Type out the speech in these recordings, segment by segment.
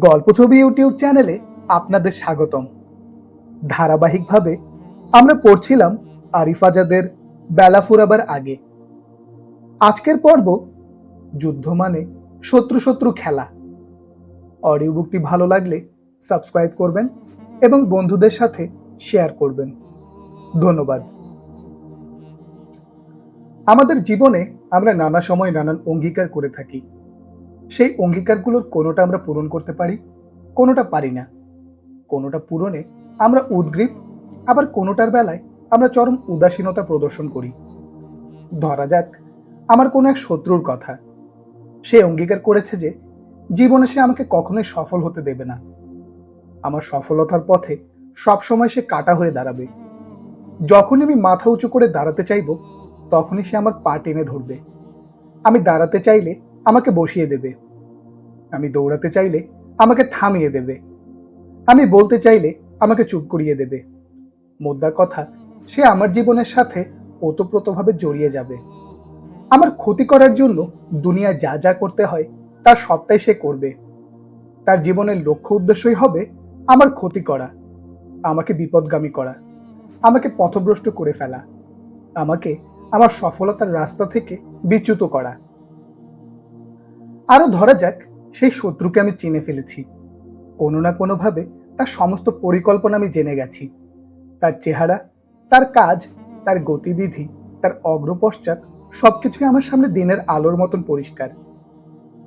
গল্প ছবি ইউটিউব চ্যানেলে আপনাদের স্বাগতম। ধারাবাহিকভাবে আমরা পড়ছিলাম আরিফ আজাদের বেলা ফুরাবার আগে। আজকের পর্ব যুদ্ধ মানে শত্রু শত্রু খেলা। অডিও বুকটি ভালো লাগলে সাবস্ক্রাইব করবেন এবং বন্ধুদের সাথে শেয়ার করবেন। ধন্যবাদ। আমাদের জীবনে আমরা নানা সময় নানান অঙ্গীকার করে থাকি। সেই অঙ্গীকারগুলোর কোনোটা আমরা পূরণ করতে পারি, কোনোটা পারি না। কোনোটা পূরণে আমরা উদগ্রীব, আবার কোনোটার বেলায় আমরা চরম উদাসীনতা প্রদর্শন করি। ধরা যাক আমার কোনো এক শত্রুর কথা। সে অঙ্গীকার করেছে যে জীবনে সে আমাকে কখনোই সফল হতে দেবে না। আমার সফলতার পথে সবসময় সে কাঁটা হয়ে দাঁড়াবে। যখনই আমি মাথা উঁচু করে দাঁড়াতে চাইব, তখনই সে আমার পা টেনে ধরবে। আমি দাঁড়াতে চাইলে আমাকে বসিয়ে দেবে, আমি দৌড়াতে চাইলে আমাকে থামিয়ে দেবে, আমি বলতে চাইলে আমাকে চুপ করিয়ে দেবে। মোদ্দা কথা, সে আমার জীবনের সাথে ওতপ্রোতভাবে জড়িয়ে যাবে। আমার ক্ষতি করার জন্য দুনিয়ায় যা যা করতে হয় তার সবটাই সে করবে। তার জীবনের লক্ষ্য উদ্দেশ্যই হবে আমার ক্ষতি করা, আমাকে বিপদগামী করা, আমাকে পথভ্রষ্ট করে ফেলা, আমাকে আমার সফলতার রাস্তা থেকে বিচ্যুত করা। আরো ধরা যাক সেই শত্রুকে আমি চিনে ফেলেছি। কোনো না কোনোভাবে তার সমস্ত পরিকল্পনা আমি জেনে গেছি। তার চেহারা, তার কাজ, তার গতিবিধি, তার অগ্রপশ্চাৎ সবকিছুই আমার সামনে দিনের আলোর মতন পরিষ্কার।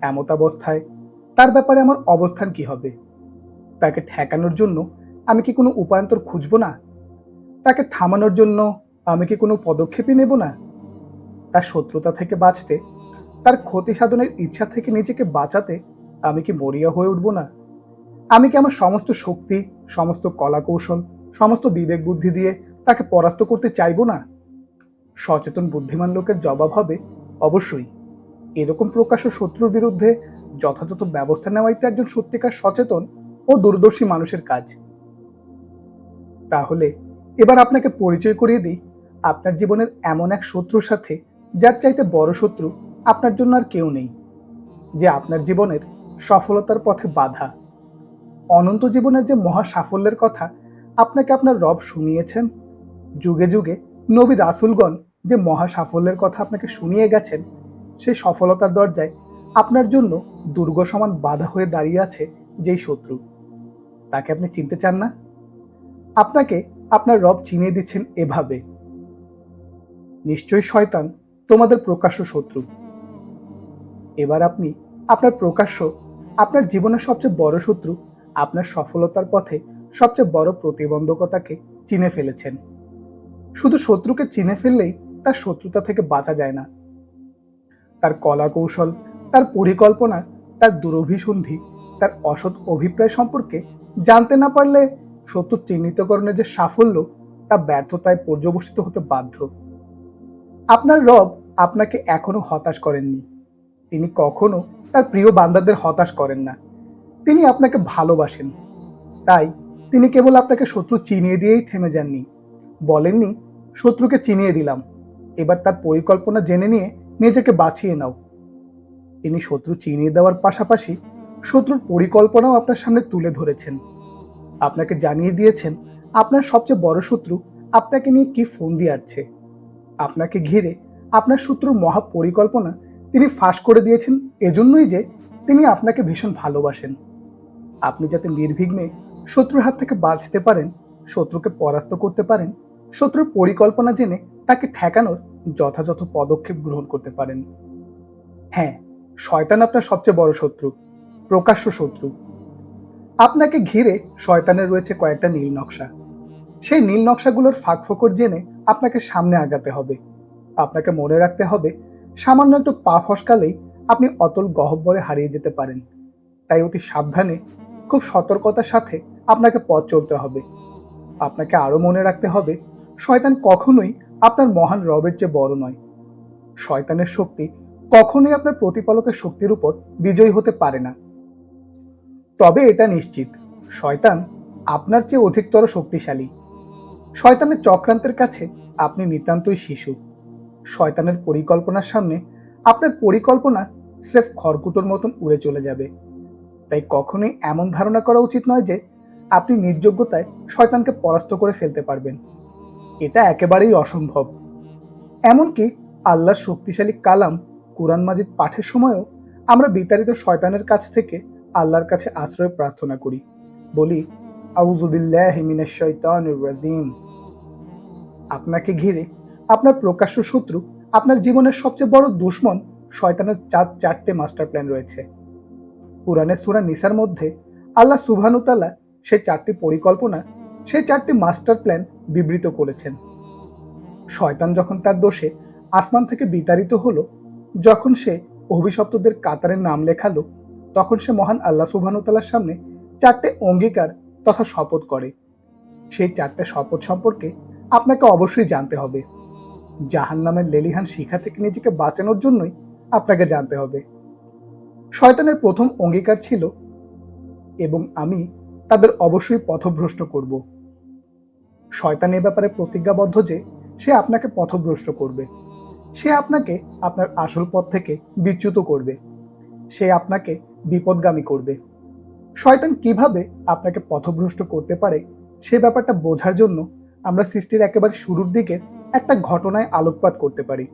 এমত অবস্থায় তার ব্যাপারে আমার অবস্থান কি হবে? তাকে ঠেকানোর জন্য আমি কি কোনো উপায়ান্তর খুঁজব না? তাকে থামানোর জন্য আমি কি কোনো পদক্ষেপই নেব না? তার শত্রুতা থেকে বাঁচতে, তার ক্ষতি সাধনের ইচ্ছা থেকে নিজেকে বাঁচাতে আমি কি মরিয়া হয়ে উঠব না? আমি কি আমার সমস্ত শক্তি, সমস্ত কলা কৌশল, সমস্ত বিবেক বুদ্ধি দিয়ে তাকে পরাস্ত করতে চাইব না? সচেতন বুদ্ধিমান লোকের জবাব হবে অবশ্যই। এরকম প্রকাশ্য শত্রুর বিরুদ্ধে যথাযথ ব্যবস্থা নেওয়াই তো একজন সত্যিকার সচেতন ও দূরদর্শী মানুষের কাজ। তাহলে এবার আপনাকে পরিচয় করিয়ে দিই আপনার জীবনের এমন এক শত্রুর সাথে, যার চাইতে বড় শত্রু আপনার জন্য আর কেউ নেই, যে আপনার জীবনের সফলতার পথে বাধা। অনন্ত জীবনের যে মহা সাফল্যের কথা আপনাকে আপনার রব শুনিয়েছেন, যুগে যুগে নবী রাসূলগণ যে মহা সাফল্যের কথা আপনাকে শুনিয়ে গেছেন, সেই সফলতার দরজায় আপনার জন্য দুর্গ সমান বাধা হয়ে দাঁড়িয়ে আছে যেই শত্রু, তাকে আপনি চিনতে চান না? আপনাকে আপনার রব চিনিয়ে দিচ্ছেন এভাবে: নিশ্চয়ই শয়তান তোমাদের প্রকাশ্য শত্রু। এবার আপনি আপনার প্রকাশ্য, আপনার জীবনের সবচেয়ে বড় শত্রু, আপনার সফলতার পথে সবচেয়ে বড় প্রতিবন্ধকতাকে চিনে ফেলেছেন। শুধু শত্রুকে চিনে ফেললেই তার শত্রুতা থেকে বাঁচা যায় না। তার কলা কৌশল, তার পরিকল্পনা, তার দুরভিসন্ধি, তার অসৎ অভিপ্রায় সম্পর্কে জানতে না পারলে শত্রু চিহ্নিতকরণের যে সাফল্য, তা ব্যর্থতায় পর্যবসিত হতে বাধ্য। আপনার রব আপনাকে এখনো হতাশ করেননি। তিনি কখনো তার প্রিয় বান্দাদের হতাশ করেন না। তিনি আপনাকে ভালোবাসেন। তাই তিনি কেবল আপনাকে শত্রু চিনিয়ে দিয়েই থেমে যাননি। বলেননি, শত্রুকে চিনিয়ে দিলাম, এবার তার পরিকল্পনা জেনে নিয়ে নিজেকে বাঁচিয়ে নাও। তিনি শত্রু চিনিয়ে দেওয়ার পাশাপাশি শত্রুর পরিকল্পনাও আপনার সামনে তুলে ধরেছেন। আপনাকে জানিয়ে দিয়েছেন আপনার সবচেয়ে বড় শত্রু আপনাকে নিয়ে কি ফন্দি আঁটছে। আপনাকে ঘিরে আপনার শত্রুর মহা পরিকল্পনা তিনি ফাঁস করে দিয়েছেন এজন্যই যে তিনি আপনাকে ভীষণ ভালোবাসেন। আপনি যাতে নির্বিঘ্নে শত্রুর হাত থেকে বাঁচতে পারেন, শত্রুকে পরাস্ত করতে পারেন, শত্রুর পরিকল্পনা জেনে তাকে ঠেকানোর যথাযথ পদক্ষেপ গ্রহণ করতে পারেন। হ্যাঁ, শয়তান আপনার সবচেয়ে বড় শত্রু, প্রকাশ্য শত্রু। আপনাকে ঘিরে শয়তানের রয়েছে কয়েকটা নীল নকশা। সেই নীল নকশাগুলোর ফাঁক ফোকর জেনে আপনাকে সামনে আগাতে হবে। আপনাকে মনে রাখতে হবে, সামান্য একটু পা ফসকালেই আপনি অতল গহ্বরে হারিয়ে যেতে পারেন। তাই অতি সাবধানে, খুব সতর্কতার সাথে আপনাকে পথ চলতে হবে। আপনাকে আরো মনে রাখতে হবে, শয়তান কখনোই আপনার মহান রবের চেয়ে বড় নয়। শয়তানের শক্তি কখনোই আপনার প্রতিপালকের শক্তির উপর বিজয়ী হতে পারে না। তবে এটা নিশ্চিত, শয়তান আপনার চেয়ে অধিকতর শক্তিশালী। শয়তানের চক্রান্তের কাছে আপনি নিতান্তই শিশু। শয়তানের পরিকল্পনার সামনে আপনার পরিকল্পনা স্রেফ খড়কুটোর মতন উড়ে চলে যাবে। তাই কখনোই এমন ধারণা করা উচিত নয় যে আপনি নিজ যোগ্যতায় শয়তানকে পরাস্ত করে ফেলতে পারবেন। এটা একেবারেই অসম্ভব। এমনকি আল্লাহর শক্তিশালী কালাম কুরআন মাজিদ পাঠের সময়ও আমরা বিতাড়িত শয়তানের কাছ থেকে আল্লাহর কাছে আশ্রয় প্রার্থনা করি, বলি আউযু বিল্লাহি মিনাশ শাইতানির রাজিম। আপনাকে ঘিরে আপনার প্রকাশ্য শত্রু, আপনার জীবনের সবচেয়ে বড় দুশমন শয়তানের চারটে মাস্টার প্ল্যান রয়েছে। কুরআনের সূরা নিসার মধ্যে আল্লাহ সুবহানাহু ওয়া তাআলা সেই চারটি পরিকল্পনা, সেই চারটি মাস্টার প্ল্যান বিবৃত করেছেন। শয়তান যখন তার দোষে আসমান থেকে বিতাড়িত হলো, যখন সে অভিশপ্তদের কাতারে নাম লেখালো, তখন সে মহান আল্লাহ সুবহানাহু ওয়া তাআলার সামনে চারটে অঙ্গীকার তথা শপথ করে। সেই চারটে শপথ সম্পর্কে আপনাকে অবশ্যই জানতে হবে। জাহান্নামের লেলিহান শিখা থেকে নিজেকে বাঁচানোর জন্যই আপনাকে জানতে হবে। শয়তানের প্রথম অঙ্গীকার ছিল, এবং আমি তাদের অবশ্যই পথভ্রষ্ট করব। শয়তান এ ব্যাপারে প্রতিজ্ঞাবদ্ধ যে সে আপনাকে পথভ্রষ্ট করবে। সে আপনাকে আপনার আসল পথ থেকে বিচ্যুত করবে। সে আপনাকে বিপদগামী করবে। শয়তান কিভাবে আপনাকে পথভ্রষ্ট করতে পারে সে ব্যাপারটা বোঝার জন্য আমরা সৃষ্টির একেবারে শুরুর দিকে একটা ঘটনায় আলোকপাত করতে পারি।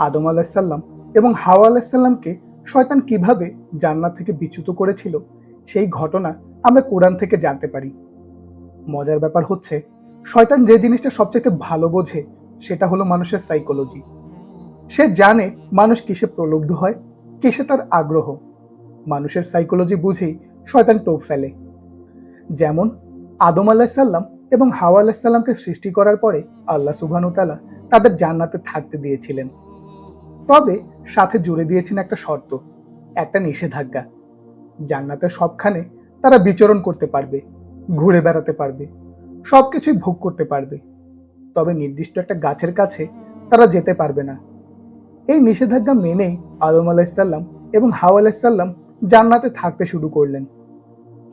আদম আলাইহিস সালাম এবং হাওয়া আলাইহিস সালামকে শয়তান কিভাবে জান্নাত থেকে বিচ্যুত করেছিল সেই ঘটনা আমরা কোরআন থেকে জানতে পারি। মজার ব্যাপার হচ্ছে, শয়তান যে জিনিসটা সবচেয়ে ভালো বোঝে সেটা হলো মানুষের সাইকোলজি। সে জানে মানুষ কিসে প্রলুব্ধ হয়, কিসে তার আগ্রহ। মানুষের সাইকোলজি বুঝেই শয়তান টোপ ফেলে। যেমন আদম আলাইহিস সালাম এবং হাওয়া আলাইহিস সালামকে সৃষ্টি করার পরে আল্লাহ সুবহানাহু ওয়া তাআলা তাদের জান্নাতে থাকতে দিয়েছিলেন, তবে সাথে জুড়ে দিয়েছেন একটা শর্ত, একটা নিষেধাজ্ঞা। জান্নাতের সবখানে তারা বিচরণ করতে পারবে, ঘুরে বেড়াতে পারবে, সবকিছুই ভোগ করতে পারবে, তবে নির্দিষ্ট একটা গাছের কাছে তারা যেতে পারবে না। এই নিষেধাজ্ঞা মেনেই আদম আলাইহিস সালাম এবং হাওয়া আলাইহিস সালাম জান্নাতে থাকতে শুরু করলেন।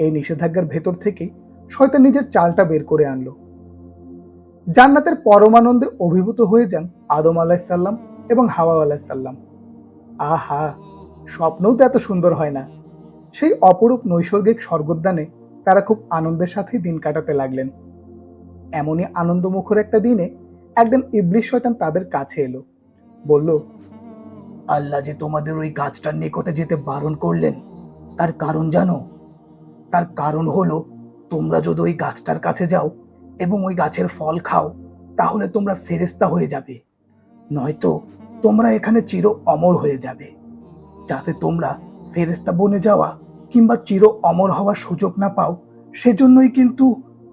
এই নিষেধাজ্ঞার ভেতর থেকেই শয়তান নিজের চালটা বের করে আনলো। জান্নাতের পরমানন্দে অভিভূত হয়ে যান আদম আলাইহিস সালাম এবং হাওয়া আলাইহিস সালাম। আহা, স্বপ্নও তো এত সুন্দর হয় না। সেই অপরূপ নৈসর্গিক স্বর্গোদ্যানে তারা খুব আনন্দের সাথেই দিন কাটাতে লাগলেন। এমনই আনন্দমুখর একটা দিনে একদিন ইবলিস শয়তান তাদের কাছে এলো, বলল, আল্লাহ যে তোমাদের ওই গাছটার নিকটে যেতে বারণ করলেন তার কারণ জানো? তার কারণ হলো, তোমরা যদি ওই গাছটার কাছে যাও এবং ওই গাছের ফল খাও তাহলে তোমরা ফেরেশতা হয়ে যাবে, নয়তো তোমরা এখানে চির অমর হয়ে যাবে। যাতে তোমরা ফেরেশতা বনে যাওয়া কিংবা চির অমর হওয়ার সুযোগ না পাও, সেজন্যই কিন্তু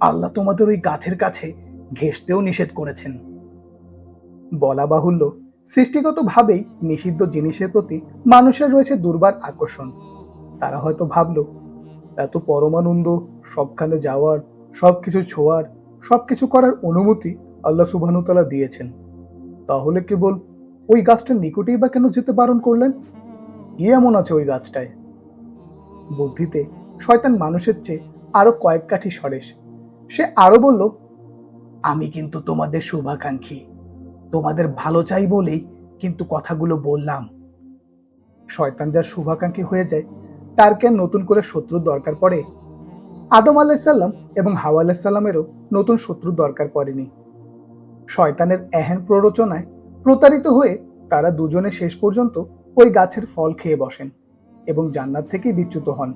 আল্লাহ তোমাদের ওই গাছের কাছে ঘেঁষতেও নিষেধ করেছেন। বলা বাহুল্য, সৃষ্টিগতভাবেই নিষিদ্ধ জিনিসের প্রতি মানুষের রয়েছে দুর্বার আকর্ষণ। তারা হয়তো ভাবলো, এত পরমানন্দ, সবখানে যাওয়ার, সবকিছু ছোঁয়ার, সবকিছু করার অনুমতি আল্লাহ সুবহানাহু ওয়া তাআলা দিয়েছেন, তাহলে কেবল ওই গাছটার নিকটেই বা কেন যেতে বারণ করলেন? কি এমন আছে ওই গাছটায়? বুদ্ধিতে শয়তান মানুষের চেয়ে আরো কয়েক কাঠি সরেস। সে আরো বলল, আমি কিন্তু তোমাদের শুভাকাঙ্ক্ষী, তোমাদের ভালো চাই বলেই কিন্তু কথাগুলো বললাম। শয়তান যার শুভাকাঙ্ক্ষী হয়ে যায় তার কি আর নতুন করে শত্রুর দরকার পড়ে? আদম আলাইহিস সালাম এবং হাওয়া আলাইহিস সালামেরও নতুন শত্রুর দরকার পড়েনি। শয়তানের এহেন প্ররোচনায় প্রতারিত হয়ে তারা দুজনে শেষ পর্যন্ত ওই গাছের ফল খেয়ে বসেন এবং জান্নাত থেকে বিচ্যুত হন।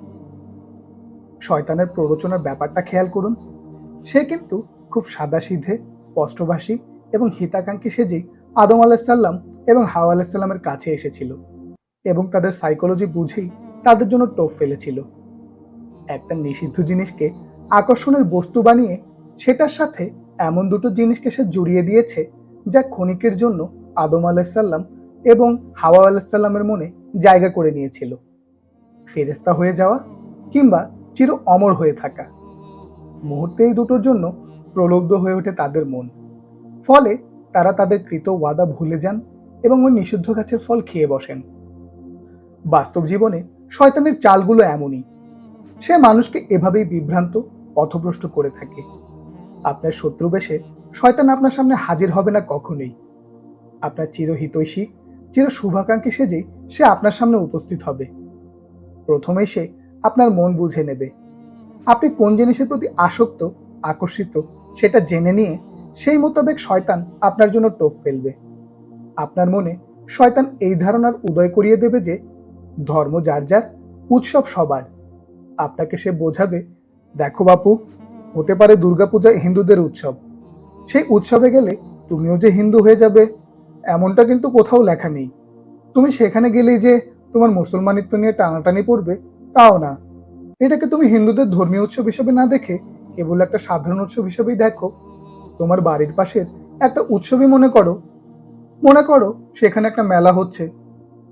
শয়তানের প্ররোচনার ব্যাপারটা খেয়াল করুন। সে কিন্তু খুব সাদাসিধে, স্পষ্টভাষী এবং হিতাকাঙ্ক্ষী সেজেই আদম আলাইহিস সালাম এবং হাওয়া আলাইহিস সালামের কাছে এসেছিল এবং তাদের সাইকোলজি বুঝেই তাদের জন্য টোপ ফেলেছিল। একটা নিষিদ্ধ জিনিসকে আকর্ষণের বস্তু বানিয়ে সেটার সাথে এমন দুটো জিনিসকে সে জড়িয়ে দিয়েছে যা ক্ষণিকের জন্য আদম আলাইহিস সালাম এবং হাওয়া আলাইহিস সালামের মনে জায়গা করে নিয়েছিল, ফেরেশতা হয়ে যাওয়া কিংবা চির অমর হয়ে থাকা। মুহূর্তে এই দুটোর জন্য প্রলুব্ধ হয়ে ওঠে তাদের মন। ফলে তারা তাদের কৃত ওয়াদা ভুলে যান এবং ওই নিষিদ্ধ গাছের ফল খেয়ে বসেন। বাস্তব জীবনে শয়তানের চালগুলো এমনই। সে মানুষকে এভাবেই বিভ্রান্ত, পথভ্রষ্ট করে থাকে। আপনার শত্রু বেশে শয়তান আপনার সামনে হাজির হবে না কখনোই। আপনার চিরহিতৈষী, চির শুভাকাঙ্ক্ষী সেজেই সে আপনার সামনে উপস্থিত হবে। প্রথমেই সে আপনার মন বুঝে নেবে। আপনি কোন জিনিসের প্রতি আসক্ত, আকর্ষিত সেটা জেনে নিয়ে সেই মোতাবেক শয়তান আপনার জন্য টোপ ফেলবে। আপনার মনে শয়তান এই ধারণার উদয় করিয়ে দেবে যে ধর্ম যার যার, উৎসব সবার। আপনাকে সে বোঝাবে, দেখো বাপু, হতে পারে দুর্গাপূজা হিন্দুদের উৎসব, সেই উৎসবে গেলে তুমিও যে হিন্দু হয়ে যাবে এমনটা কিন্তু কোথাও লেখা নেই। তুমি সেখানে গেলেই যে তোমার মুসলমানিত্ব নিয়ে টানাটানি পড়বে তাও না। এটাকে তুমি হিন্দুদের ধর্মীয় উৎসব হিসেবে না দেখে কেবল একটা সাধারণ উৎসব হিসেবেই দেখো। তোমার বাড়ির পাশের একটা উৎসবই মনে করো। মনে করো সেখানে একটা মেলা হচ্ছে,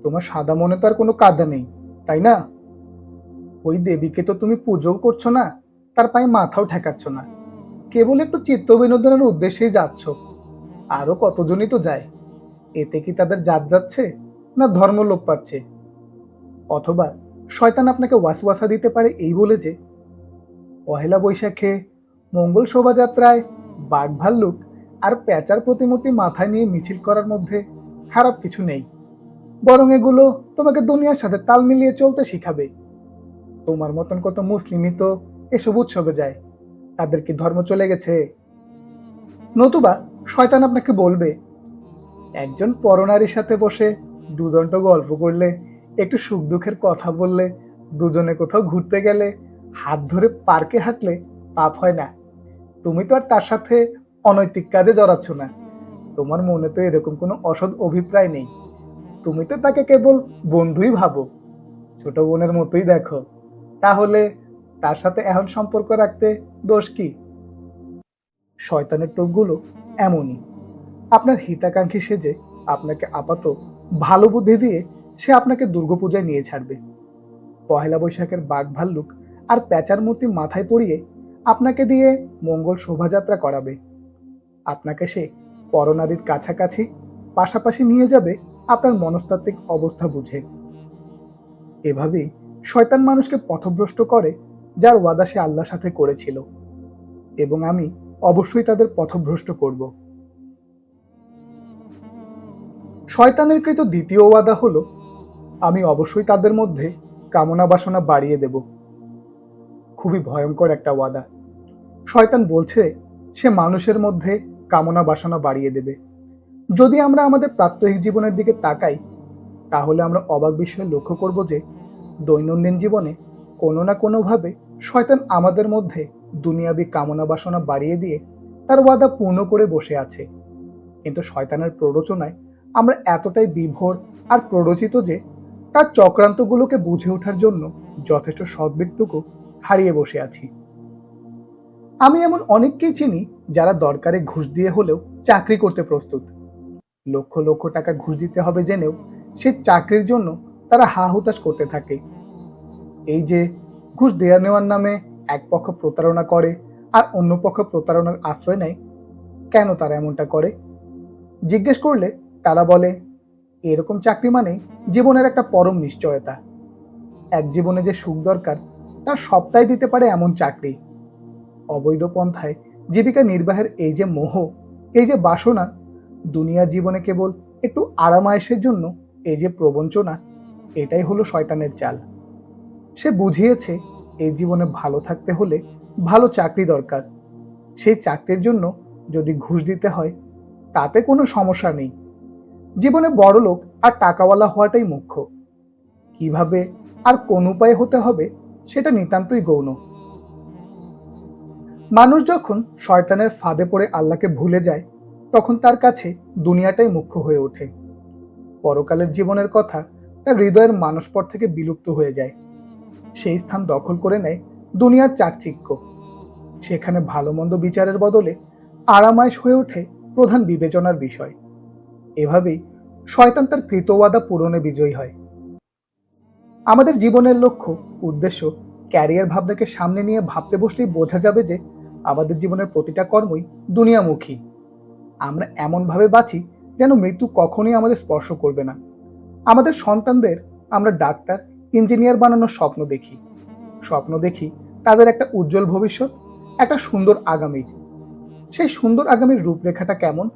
তোমার সাদা মনে তো আর কোনো কাদা নেই, তাই না? ওই দেবীকে তো তুমি পুজোও করছো না, তার পায়ে মাথাও ঠেকাচ্ছ না, কেবল একটু চিত্ত বিনোদনের উদ্দেশ্যেই যাচ্ছ। আরো কতজনই তো যায়, এতে কি তাদের জাত যাচ্ছে না ধর্ম লোপ পাচ্ছে? অথবা শয়তান আপনাকে ওয়াসওয়াসা দিতে পারে এই বলে যে পহেলা বৈশাখে মঙ্গল শোভাযাত্রায় বাঘ ভাল্লুক আর পেঁচার প্রতিমূর্তি মাথায় নিয়ে মিছিল করার মধ্যে খারাপ কিছু নেই, বরং এগুলো তোমাকে দুনিয়ার সাথে তাল মিলিয়ে চলতে শিখাবে। তোমার মতন কত মুসলিমই তো এসব উৎসবে যায়, তাদের কি ধর্ম চলে গেছে? নতুবা শয়তান আপনাকে বলবে, একজন পরনারীর সাথে বসে দুদণ্ড গল্প করলে, একটু সুখ দুঃখের কথা বললে, দুজনে কোথাও ঘুরতে গেলে, হাত ধরে পার্কে হাঁটলে পাপ হয় না। তুমি তো আর তার সাথে অনৈতিক কাজে জড়াচ্ছ না, তোমার মনে তো এরকম কোনো অসৎ অভিপ্রায় নেই, তুমি তো তাকে কেবল বন্ধুই ভাবো, ছোট বোনের মতোই দেখো। তাহলে তার সাথে এখন সম্পর্ক রাখতে দোষ কি? শয়তানের টোপগুলো এমনই, আপনার হিতাকাঙ্ক্ষী সেজে আপনাকে আপাত ভালো বুদ্ধি দিয়ে সে আপনাকে দুর্গাপূজায় নিয়ে ছাড়বে। পহেলা বৈশাখের বাঘ ভাল্লুক আর পেঁচার মূর্তি মাথায় পরিয়ে আপনাকে দিয়ে মঙ্গল শোভাযাত্রা করাবে। আপনাকে সে পরনারীর কাছাকাছি পাশাপাশি নিয়ে যাবে আপনার মনস্তাত্ত্বিক অবস্থা বুঝে। এভাবেই শয়তান মানুষকে পথভ্রষ্ট করে, যার ওয়াদা সে আল্লাহর সাথে করেছিল, এবং আমি অবশ্যই তাদের পথভ্রষ্ট করব। শয়তানের কৃত দ্বিতীয় ওয়াদা হলো, আমি অবশ্যই তাদের মধ্যে কামনা বাসনা বাড়িয়ে দেব। খুবই ভয়ঙ্কর একটা ওয়াদা। শয়তান বলছে সে মানুষের মধ্যে কামনা বাসনা বাড়িয়ে দেবে। যদি আমরা আমাদের প্রাত্যহিক জীবনের দিকে তাকাই, তাহলে আমরা অবাক বিষয়ে লক্ষ্য করব যে দৈনন্দিন জীবনে কোনো না কোনোভাবে শয়তান আমাদের মধ্যে দুনিয়াবি কামনা বাসনা বাড়িয়ে দিয়ে তার ওয়াদা পূর্ণ করে বসে আছে। কিন্তু শয়তানের প্ররোচনায় আমরা এতটাই বিভোর আর প্ররোচিত যে তার চক্রান্তগুলোকে বুঝে ওঠার জন্য যথেষ্ট সদ্বিটুকু হারিয়ে বসে আছি। আমি এমন অনেককেই চিনি যারা দরকারে ঘুষ দিয়ে হলেও চাকরি করতে প্রস্তুত। লক্ষ লক্ষ টাকা ঘুষ দিতে হবে জেনেও সেই চাকরির জন্য তারা হা হুতাশ করতে থাকে। এই যে ঘুষ দেয়া নেওয়ার নামে এক পক্ষ প্রতারণা করে আর অন্য পক্ষ প্রতারণার আশ্রয় নেয়, কেন তারা এমনটা করে? জিজ্ঞেস করলে তারা বলে, এরকম চাকরি মানে জীবনের একটা পরম নিশ্চয়তা। এক জীবনে যে সুখ দরকার তার সবটাই দিতে পারে এমন চাকরি। অবৈধ পন্থায় জীবিকা নির্বাহের এই যে মোহ, এই যে বাসনা, দুনিয়ার জীবনে কেবল একটু আরামায়েশের জন্য এই যে প্রবঞ্চনা, এটাই হলো শয়তানের চাল। সে বুঝিয়েছে এই জীবনে ভালো থাকতে হলে ভালো চাকরি দরকার। সেই চাকরির জন্য যদি ঘুষ দিতে হয় তাতে কোনো সমস্যা নেই। জীবনে বড়লোক আর টাকাওয়ালা হওয়াটাই মুখ্য। কিভাবে আর কোন উপায়ে হতে হবে সেটা নিতান্তই গৌণ। মানুষ যখন শয়তানের ফাঁদে পড়ে আল্লাহকে ভুলে যায়, তখন তার কাছে দুনিয়াটাই মুখ্য হয়ে ওঠে। পরকালের জীবনের কথা তার হৃদয়ের মানসপট থেকে বিলুপ্ত হয়ে যায়। সেই স্থান দখল করে নেয় দুনিয়ার চাকচিক্য। সেখানে ভালো মন্দ বিচারের বদলে আরামায়েশ হয়ে ওঠে প্রধান বিবেচনার বিষয়। এভাবেই শয়তান তার কৃত ওয়াদা পূরণে বিজয়ী হয়। আমাদের জীবনের লক্ষ্য, উদ্দেশ্য, ক্যারিয়ার ভাবনাকে সামনে নিয়ে ভাবতে বসলেই বোঝা যাবে যে আমাদের জীবনের প্রতিটা কর্মই দুনিয়ামুখী। আমরা এমনভাবে বাঁচি যেন মৃত্যু কখনোই আমাদের স্পর্শ করবে না। আমাদের সন্তানদের আমরা ডাক্তার, ইঞ্জিনিয়ার বানানোর স্বপ্ন দেখি তাদের একটা উজ্জ্বল ভবিষ্যৎ, একটা সুন্দর আগামীর। সেই সুন্দর আগামীর রূপরেখাটা কেমন?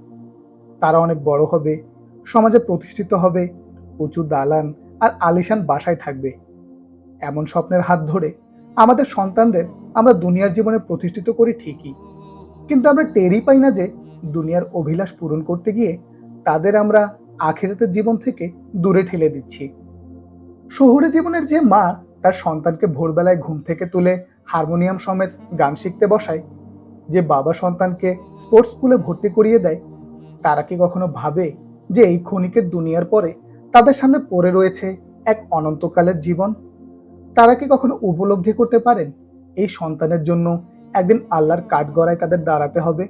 তারা অনেক বড় হবে, সমাজে প্রতিষ্ঠিত হবে, উঁচু দালান আর আলিশান বাসায় থাকবে। এমন স্বপ্নের হাত ধরে আমাদের সন্তানদের আমরা দুনিয়ার জীবনে প্রতিষ্ঠিত করি ঠিকই, কিন্তু আমরা টেরই পাই না যে দুনিয়ার অভিলাষ পূরণ করতে গিয়ে তাদের আমরা আখিরাতের জীবন থেকে দূরে ঠেলে দিচ্ছি। শহুরে জীবনের যে মা তার সন্তানকে ভোরবেলায় ঘুম থেকে তুলে হারমোনিয়াম সমেত গান শিখতে বসায়, যে বাবা সন্তানকে স্পোর্টস স্কুলে ভর্তি করিয়ে দেয়, তারা কি কখনো ভাবে যে এই ক্ষণিকের দুনিয়ার পরে তাদের সামনে পড়ে রয়েছে এক অনন্তকালের জীবন? তারা কি কখনো উপলব্ধি করতে পারেন এই সন্তানের জন্য একদিন আল্লাহর কাঠগড়ায় তাদের দাঁড়াতে হবে,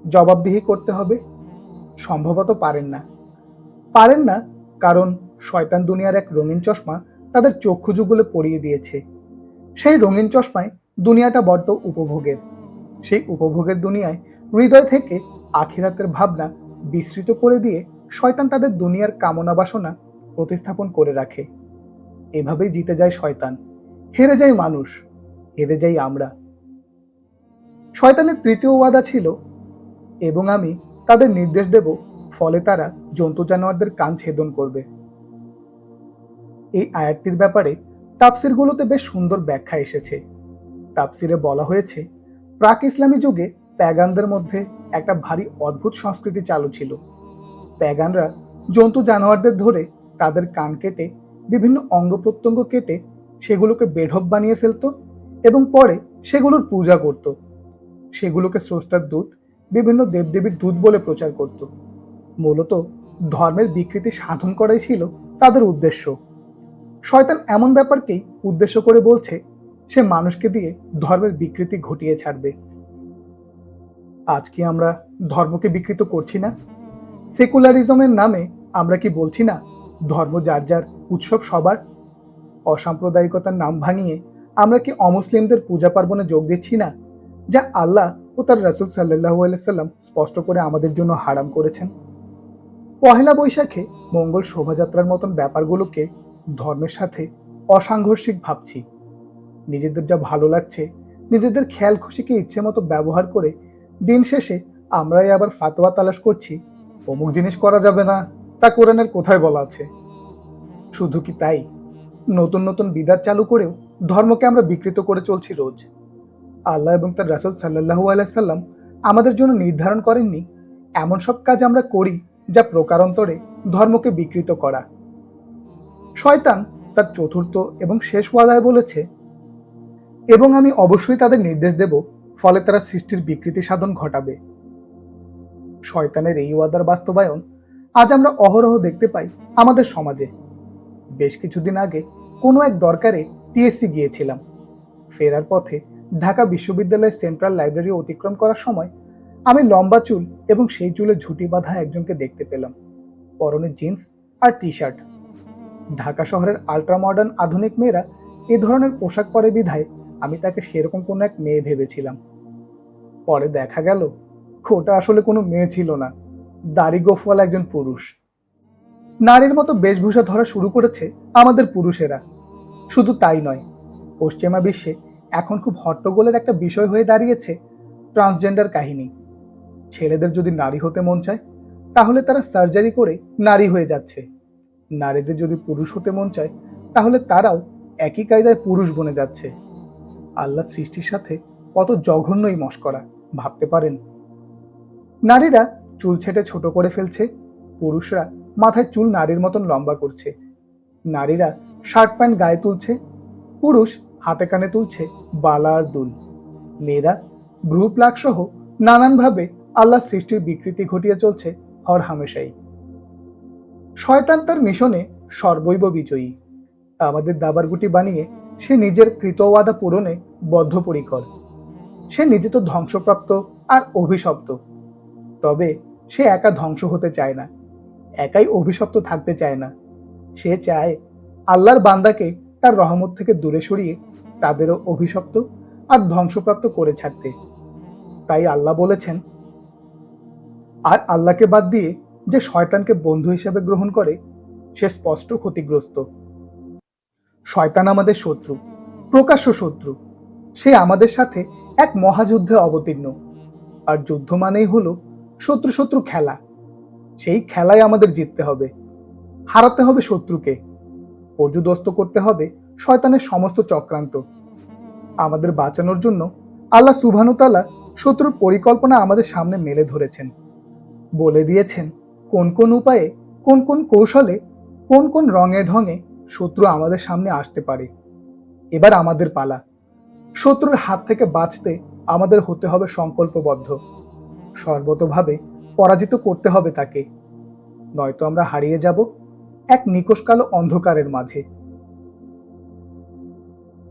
জবাবদিহি করতে হবে? সম্ভবত পারেন না। পারেন না, কারণ শয়তান দুনিয়ার এক রঙিন চশমা তাদের চক্ষু যুগলে পরিয়ে দিয়েছে। সেই রঙিন চশমায় দুনিয়াটা বড্ড উপভোগের। সেই উপভোগের দুনিয়ায় হৃদয় থেকে আখিরাতের ভাবনা বিস্মৃত করে দিয়ে শয়তান তাদের দুনিয়ার কামনা বাসনা প্রতিস্থাপন করে রাখে। এভাবেই জিতে যায় শয়তান, হেরে যায় মানুষ, হেরে যাই আমরা। শয়তানের তৃতীয় ওয়াদা ছিল, এবং আমি তাদের নির্দেশ দেব, ফলে তারা জন্তু জানোয়ারদের কান ছেদন করবে। এই আয়াতটির ব্যাপারে তাফসিরগুলোতে বেশ সুন্দর ব্যাখ্যা এসেছে। তাফসিরে বলা হয়েছে, প্রাক ইসলামী যুগে প্যাগানদের মধ্যে একটা ভারী অদ্ভুত সংস্কৃতি চালু ছিল। প্যাগানরা জন্তু জানোয়ারদের ধরে তাদের কান কেটে, বিভিন্ন অঙ্গ প্রত্যঙ্গ কেটে সেগুলোকে বেঢপ বানিয়ে ফেলত এবং পরে সেগুলোর পূজা করত। সেগুলোকে স্রষ্টার দূত, বিভিন্ন দেবদেবীর দূত বলে প্রচার করত। মূলত ধর্মের বিকৃতি সাধন করাই ছিল তাদের উদ্দেশ্য। শয়তান এমন ব্যাপারকেই উদ্দেশ্য করে বলছে সে মানুষকে দিয়ে ধর্মের বিকৃতি ঘটিয়ে ছাড়বে। আজকে আমরা ধর্মকে বিকৃত করছি না? সেকুলারিজমের নামে আমরা কি বলছি না ধর্ম যার যার, উৎসব সবার? অসাম্প্রদায়িকতার নাম ভাঙিয়ে আমরা কি অমুসলিমদের পূজা পার্বণে যোগ দিচ্ছি না, যা আল্লাহ ও তার রাসূল সাল্লাল্লাহু আলাইহি সাল্লাম স্পষ্ট করে আমাদের জন্য হারাম করেছেন? পহেলা বৈশাখে মঙ্গল শোভাযাত্রার মতন ব্যাপারগুলোকে ধর্মের সাথে অসাংঘর্ষিক ভাবছি। নিজেদের যা ভালো লাগছে, নিজেদের খেয়াল খুশিকে ইচ্ছে মতো ব্যবহার করে দিন শেষে আমরাই আবার ফাতোয়া তালাশ করছি অমুক জিনিস করা যাবে না, তা কোরআনের কোথায় বলা আছে? শুধু কি তাই, নতুন নতুন বিদাত চালু করেও ধর্মকে আমরা বিকৃত করে চলছি রোজ। আল্লাহ এবং তার রাসূল সাল্লাল্লাহু আলাইহি সাল্লাম আমাদের জন্য নির্ধারণ করেননি এমন সব কাজ আমরা করি যা প্রকারান্তরে ধর্মকে বিকৃত করা। শয়তান তার চতুর্থ এবং শেষ ওয়াদায় বলেছে, এবং আমি অবশ্যই তাদের নির্দেশ দেব, ফলে তারা সৃষ্টির বিকৃতি সাধন ঘটাবে। শয়তানের এই ওয়াদার বাস্তবায়ন আজ আমরা অহরহ দেখতে পাই আমাদের সমাজে। বেশ কিছুদিন আগে কোনো এক দরকারে টিএসসি গিয়েছিলাম। ফেরার পথে ঢাকা বিশ্ববিদ্যালয়ের সেন্ট্রাল লাইব্রেরি অতিক্রম করার সময় আমি লম্বা চুল এবং সেই চুলে ঝুঁটি বাঁধা একজনকে দেখতে পেলাম, পরনে জিন্স আর টি শার্ট। ঢাকা শহরের আল্ট্রা মডার্ন আধুনিক মেয়েরা এ ধরনের পোশাক পরে বিধায় আমি তাকে সেরকম কোনো এক মেয়ে ভেবেছিলাম। পরে দেখা গেল ওটা আসলে কোনো মেয়ে ছিল না, দাড়ি গোফওয়ালা একজন পুরুষ। নারীর মতো বেশভূষা ধরা শুরু করেছে আমাদের পুরুষেরা। শুধু তাই নয়, পশ্চিমা বিশ্বে এখন খুব হট্টগোলের একটা বিষয় হয়ে দাঁড়িয়েছে ট্রান্সজেন্ডার কাহিনী। ছেলেদের যদি নারী হতে মন চায় তাহলে তারা সার্জারি করে নারী হয়ে যাচ্ছে। নারীদের যদি পুরুষ হতে মন চায় তাহলে তারাও একই কায়দায় পুরুষ বনে যাচ্ছে। আল্লাহ সৃষ্টির সাথে কত জঘন্য এই মশকরা, ভাবতে পারেন? নারীরা চুল ছেটে ছোট করে ফেলছে, পুরুষরা মাথায় চুল নারীর মতন লম্বা করছে। নারীরা শার্ট প্যান্ট গায়ে তুলছে, পুরুষ হাতে কানে তুলছে বালা আর দুল। মেয়েরা ভ্রু প্লাক সহ নানানভাবে আল্লাহ সৃষ্টির বিকৃতি ঘটিয়ে চলছে হর হামেশাই। শয়তান তার মিশনে সর্বৈব বিজয়ী। আমাদের দাবার গুটি বানিয়ে সে নিজের কৃত ওয়াদা পূরণে বদ্ধপরিকর। সে নিজে তো ধ্বংসপ্রাপ্ত আর অভিশপ্ত, তবে সে একা ধ্বংস হতে চায় না, একাই অভিশপ্ত থাকতে চায় না। সে চায় আল্লাহর বান্দাকে তার রহমত থেকে দূরে সরিয়ে তাদেরও অভিশপ্ত আর ধ্বংসপ্রাপ্ত করে ছাড়তে। তাই আল্লাহ বলেছেন, আর আল্লাহকে বাদ দিয়ে যে শয়তানকে বন্ধু হিসেবে গ্রহণ করে সে স্পষ্ট ক্ষতিগ্রস্ত। শয়তান আমাদের শত্রু, প্রকাশ্য শত্রু। সে আমাদের সাথে এক মহাযুদ্ধে অবতীর্ণ, আর যুদ্ধ মানেই হলো শত্রু শত্রু খেলা। সেই খেলায় আমাদের জিততে হবে, হারাতে হবে শত্রুকে, পর্যুদস্ত করতে হবে শয়তানের সমস্ত চক্রান্ত। আমাদের বাঁচানোর জন্য আল্লাহ সুবহানাহু ওয়া তাআলা শত্রুর পরিকল্পনা আমাদের সামনে মেলে ধরেছেন, বলে দিয়েছেন কোন কোন উপায়ে, কোন কোন কৌশলে, কোন কোন রঙে ঢঙে শত্রু আমাদের সামনে আসতে পারে। এবার আমাদের পালা। শত্রুর হাত থেকে বাঁচতে আমাদের হতে হবে সংকল্পবদ্ধ। সর্বতোভাবে পরাজিত করতে হবে তাকে, নয়তো আমরা হারিয়ে যাব এক নিকষ কালো অন্ধকারের মাঝে।